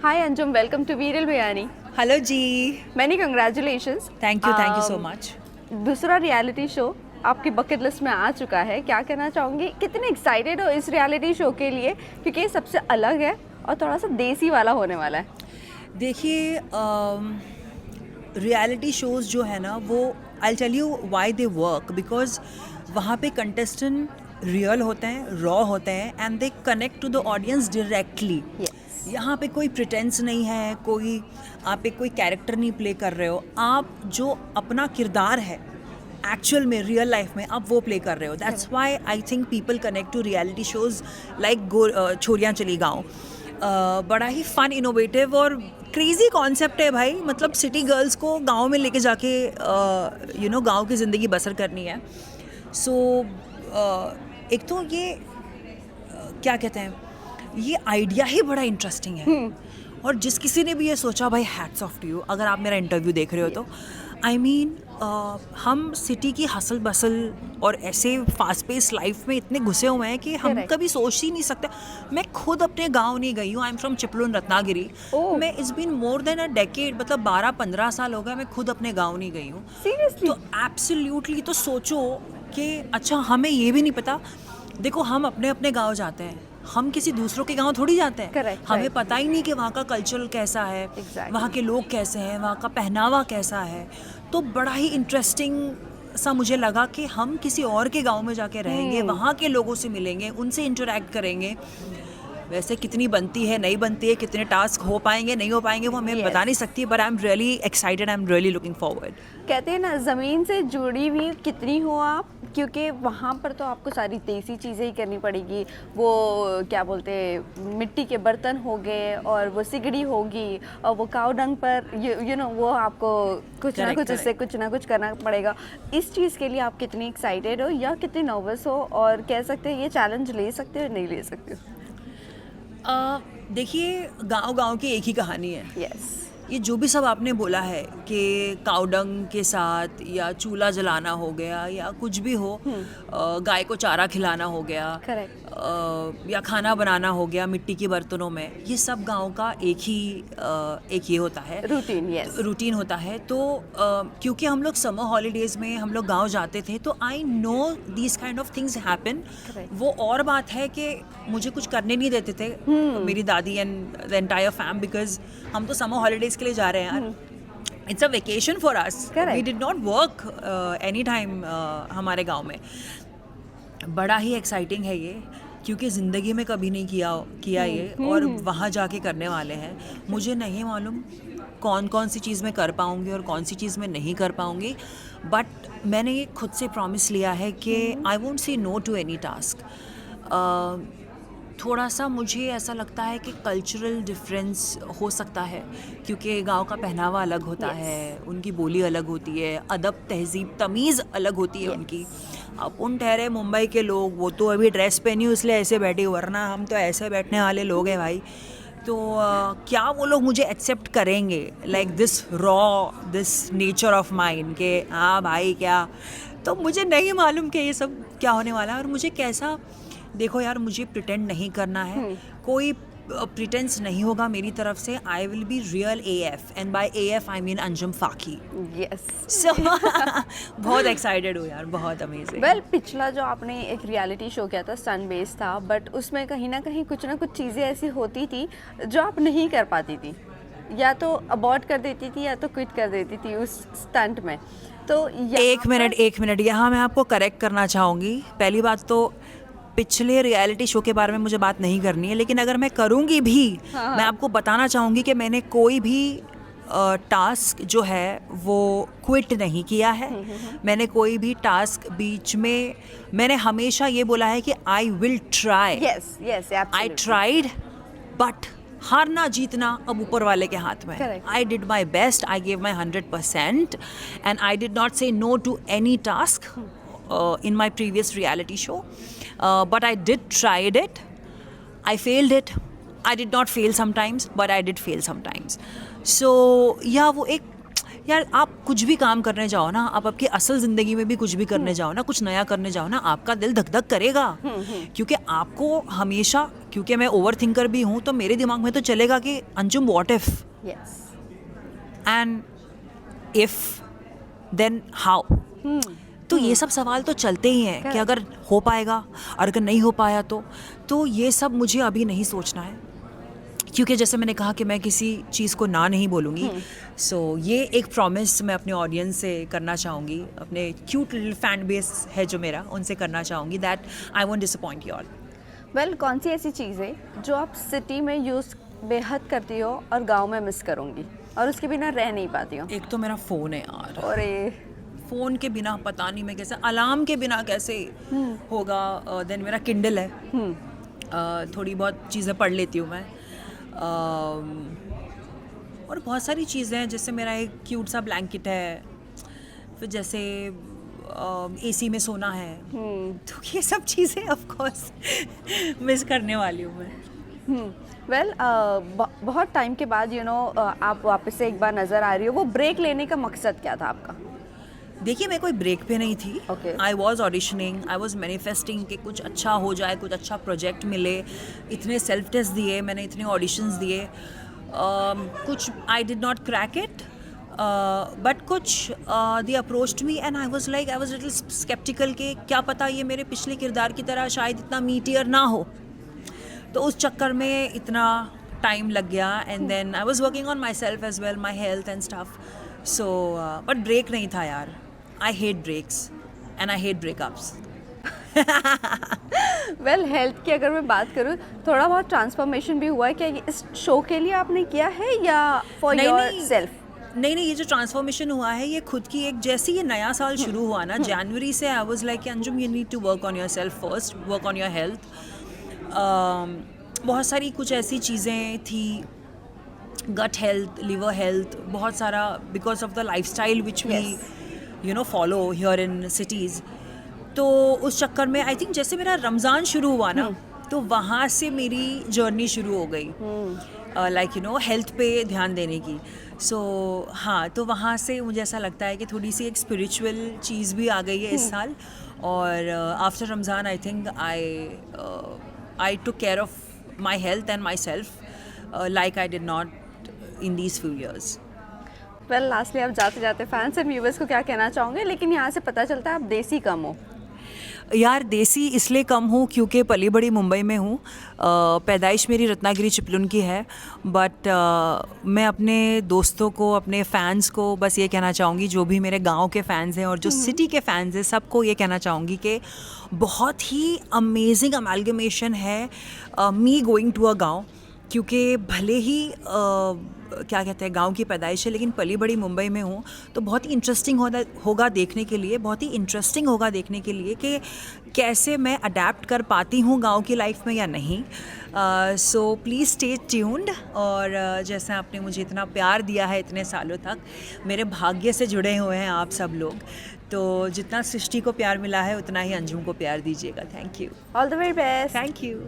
Hi Anjum, welcome to Viral Biyani. Hello ji. Many congratulations. Thank you so much. दूसरा reality show आपकी bucket list में आ चुका है. क्या कहना चाहूँगी, कितने एक्साइटेड हो इस रियलिटी शो के लिए, क्योंकि ये सबसे अलग है और थोड़ा सा देसी वाला होने वाला है. देखिए रियलिटी शोज़ जो है ना वो I tell you why they work because वहाँ पे कंटेस्टेंट रियल होते हैं, रॉ होते हैं and they connect to the audience directly. यहाँ पे कोई प्रिटेंस नहीं है, कोई आप एक कोई कैरेक्टर नहीं प्ले कर रहे हो, आप जो अपना किरदार है एक्चुअल में रियल लाइफ में आप वो प्ले कर रहे हो. That's why I think people connect to reality shows like Chhoriyan Chali Gaon. बड़ा ही फन, इनोवेटिव और क्रेजी कॉन्सेप्ट है भाई. मतलब सिटी गर्ल्स को गांव में लेके जाके गांव की ज़िंदगी बसर करनी है. सो एक तो ये क्या कहते हैं, ये आइडिया ही बड़ा इंटरेस्टिंग है. और जिस किसी ने भी ये सोचा, भाई हैट्स ऑफ टू यू. अगर आप मेरा इंटरव्यू देख रहे हो तो आई मीन हम सिटी की हसल बसल और ऐसे फास्ट पेस लाइफ में इतने घुसे हुए हैं कि हम कभी सोच ही नहीं सकते. मैं खुद अपने गांव नहीं गई हूँ. I am from Chiplun, Ratnagiri. मैं it's been more than a decade, मतलब 12-15 साल हो गए मैं खुद अपने गांव नहीं गई हूँ. तो एब्सोल्युटली. तो सोचो कि अच्छा हमें ये भी नहीं पता. देखो हम अपने अपने गाँव जाते हैं, हम किसी दूसरों के गांव थोड़ी जाते हैं. हमें पता ही नहीं कि वहाँ का कल्चर कैसा है, वहाँ के लोग कैसे हैं, वहाँ का पहनावा कैसा है. तो बड़ा ही इंटरेस्टिंग सा मुझे लगा कि हम किसी और के गांव में जाके रहेंगे, वहाँ के लोगों से मिलेंगे, उनसे इंटरेक्ट करेंगे. वैसे कितनी बनती है, नहीं बनती है, कितने टास्क हो पाएंगे नहीं हो पाएंगे वो हमें बता नहीं सकती. But I am really excited, I am really looking forward. कहते हैं ना, ज़मीन से जुड़ी हुई कितनी हो आप, क्योंकि वहाँ पर तो आपको सारी देसी चीज़ें ही करनी पड़ेगी. वो क्या बोलते हैं, मिट्टी के बर्तन हो गए और वो सिगड़ी होगी और वो काऊ डंग पर यू नो वो आपको कुछ ना कुछ इससे कुछ ना कुछ करना पड़ेगा. इस चीज़ के लिए आप कितनी एक्साइटेड हो या कितनी नर्वस हो, और कह सकते हैं ये चैलेंज ले सकते हो नहीं ले सकते हो? देखिए गांव की एक ही कहानी है. यस. ये जो भी सब आपने बोला है कि काउडंग के साथ या चूल्हा जलाना हो गया या कुछ भी हो, गाय को चारा खिलाना हो गया, या खाना बनाना हो गया मिट्टी के बर्तनों में, ये सब गांव का एक ये होता है रूटीन होता है. तो क्योंकि हम लोग समर हॉलीडेज में हम लोग गांव जाते थे तो I know these kind of things happen. वो और बात है कि मुझे कुछ करने नहीं देते थे मेरी दादी and the entire fam, because हम तो समर हॉलीडेज के लिए जा रहे हैं यार. It's a vacation for us. We did not work any time हमारे गांव में. बड़ा ही एक्साइटिंग है ये, क्योंकि ज़िंदगी में कभी नहीं किया ये, और वहाँ जाके करने वाले हैं. मुझे नहीं मालूम कौन सी चीज़ में कर पाऊँगी और कौन सी चीज़ में नहीं कर पाऊँगी. बट मैंने ये खुद से प्रॉमिस लिया है कि I won't say no to any task. थोड़ा सा मुझे ऐसा लगता है कि कल्चरल डिफरेंस हो सकता है, क्योंकि गांव का पहनावा अलग होता है, उनकी बोली अलग होती है, अदब तहजीब तमीज़ अलग होती है उनकी. अपन ठहरे मुंबई के लोग, वो तो अभी ड्रेस पहनी इसलिए ऐसे बैठी, वरना हम तो ऐसे बैठने वाले लोग हैं भाई. तो क्या वो लोग मुझे एक्सेप्ट करेंगे, like this raw, this nature of mind के हाँ भाई क्या. तो मुझे नहीं मालूम कि ये सब क्या होने वाला है. और मुझे कैसा, देखो यार, मुझे प्रिटेंड नहीं करना है, कोई प्रिटेंस नहीं होगा मेरी तरफ से. I will be real AF, and by AF I mean Anjum Faki. Yes. So बहुत एक्साइटेड हूँ यार, बहुत अमेजिंग. वेल, पिछला जो आपने एक रियलिटी शो किया था सन बेस्ड था, बट उसमें कहीं ना कहीं कुछ ना कुछ चीज़ें ऐसी होती थी जो आप नहीं कर पाती थी, या तो अबॉर्ट कर देती थी या तो क्विट कर देती थी उस स्टंट में. तो एक मिनट यहाँ मैं आपको करेक्ट करना चाहूँगी. पहली बात तो पिछले रियलिटी शो के बारे में मुझे बात नहीं करनी है, लेकिन अगर मैं करूँगी भी, मैं आपको बताना चाहूँगी कि मैंने कोई भी टास्क जो है वो क्विट नहीं किया है. मैंने कोई भी टास्क बीच में, मैंने हमेशा ये बोला है कि I will try. I tried, but हारना जीतना अब ऊपर वाले के हाथ में. I did my best, I gave my 100%, and I did not say no to any task in my previous reality show, but I did tried it. I failed it. I did not fail sometimes, but I did fail sometimes. So yeah, वो एक यार आप कुछ भी काम करने जाओ ना, आप आपकी असल ज़िंदगी में भी कुछ भी करने जाओ ना, कुछ नया करने जाओ ना, आपका दिल धक धक करेगा। क्योंकि आपको हमेशा, क्योंकि मैं ओवर थिंकर भी हूँ, तो मेरे दिमाग में तो चलेगा कि Anjum what if, yes, and if, then how. तो ये सब सवाल तो चलते ही हैं कि अगर हो पाएगा और अगर नहीं हो पाया तो ये सब मुझे अभी नहीं सोचना है, क्योंकि जैसे मैंने कहा कि मैं किसी चीज़ को ना नहीं बोलूँगी। सो ये एक प्रॉमिस मैं अपने ऑडियंस से करना चाहूँगी, अपने क्यूट लिटिल फैन बेस है जो मेरा, उनसे करना चाहूँगी that I won't disappoint you all. Well, कौन सी ऐसी चीज़ है जो आप सिटी में यूज़ बेहद करती हो और गांव में मिस करूँगी और उसके बिना रह नहीं पाती हो? एक तो मेरा फ़ोन है यार, और ये फ़ोन के बिना पता नहीं मैं कैसे, अलार्म के बिना कैसे होगा। देन मेरा किंडल है, थोड़ी बहुत चीज़ें पढ़ लेती हूँ मैं। और बहुत सारी चीज़ें हैं, जैसे मेरा एक क्यूट सा ब्लैंकेट है, फिर जैसे एसी में सोना है। तो ये सब चीज़ें ऑफ कोर्स मिस करने वाली हूँ मैं। वेल, बहुत टाइम के बाद आप वापस से एक बार नज़र आ रही हो, वो ब्रेक लेने का मकसद क्या था आपका? देखिए, मैं कोई ब्रेक पे नहीं थी। Okay. I was auditioning, I was manifesting कि कुछ अच्छा हो जाए, कुछ अच्छा प्रोजेक्ट मिले। इतने सेल्फ टेस्ट दिए मैंने, इतने ऑडिशंस दिए, कुछ I did not crack it, but कुछ they approached me and I was little sceptical कि क्या पता ये मेरे पिछले किरदार की तरह शायद इतना मीटियर ना हो। तो उस चक्कर में इतना टाइम लग गया, and then I was working on myself as well, my health and stuff. So but break नहीं था यार। I hate breaks and I hate breakups. Well, health की अगर मैं बात करूँ, थोड़ा बहुत ट्रांसफॉर्मेशन भी हुआ है क्या इस शो के लिए आपने किया है या फॉर योर सेल्फ? नहीं, ये जो ट्रांसफॉर्मेशन हुआ है ये खुद की एक, जैसे ये नया साल शुरू हुआ ना जनवरी से, I was like Anjum you need to work on yourself first, work on your health. बहुत सारी कुछ ऐसी चीज़ें थी, गट हेल्थ, लिवर हेल्थ, बहुत सारा, because of the lifestyle which we follow here in cities. तो उस चक्कर में आई थिंक जैसे मेरा रमज़ान शुरू हुआ ना, तो वहाँ से मेरी जर्नी शुरू हो गई, हेल्थ पे ध्यान देने की। हाँ, तो वहाँ से मुझे ऐसा लगता है कि थोड़ी सी एक स्पिरिचुअल चीज़ भी आ गई है इस साल। और after Ramzan I think I took care of my health and my self like I did not in these few years. Well, lastly आप जाते जाते फैंस एंड व्यूवर्स को क्या कहना चाहोगे? लेकिन यहाँ से पता चलता है आप देसी कम हो। यार, देसी इसलिए कम हूँ क्योंकि पली बड़ी मुंबई में हूँ। पैदाइश मेरी रत्नागिरी चिपलुन की है, बट मैं अपने दोस्तों को, अपने फ़ैन्स को बस ये कहना चाहूँगी, जो भी मेरे गांव के फ़ैन्स हैं और जो सिटी के फ़ैन्स हैं, सबको ये कहना चाहूँगी कि बहुत ही अमेजिंग अमेलगमेशन है मी गोइंग टू अ गाँव। क्योंकि भले ही क्या कहते हैं, गांव की पैदाइश है, लेकिन पली बड़ी मुंबई में हूँ, तो बहुत ही इंटरेस्टिंग होगा देखने के लिए, बहुत ही इंटरेस्टिंग होगा देखने के लिए कि कैसे मैं अडेप्ट कर पाती हूँ गांव की लाइफ में या नहीं। So please stay tuned. और जैसे आपने मुझे इतना प्यार दिया है इतने सालों तक, मेरे भाग्य से जुड़े हुए हैं आप सब लोग, तो जितना सृष्टि को प्यार मिला है उतना ही अंजुम को प्यार दीजिएगा। Thank you. All the very best. Thank you.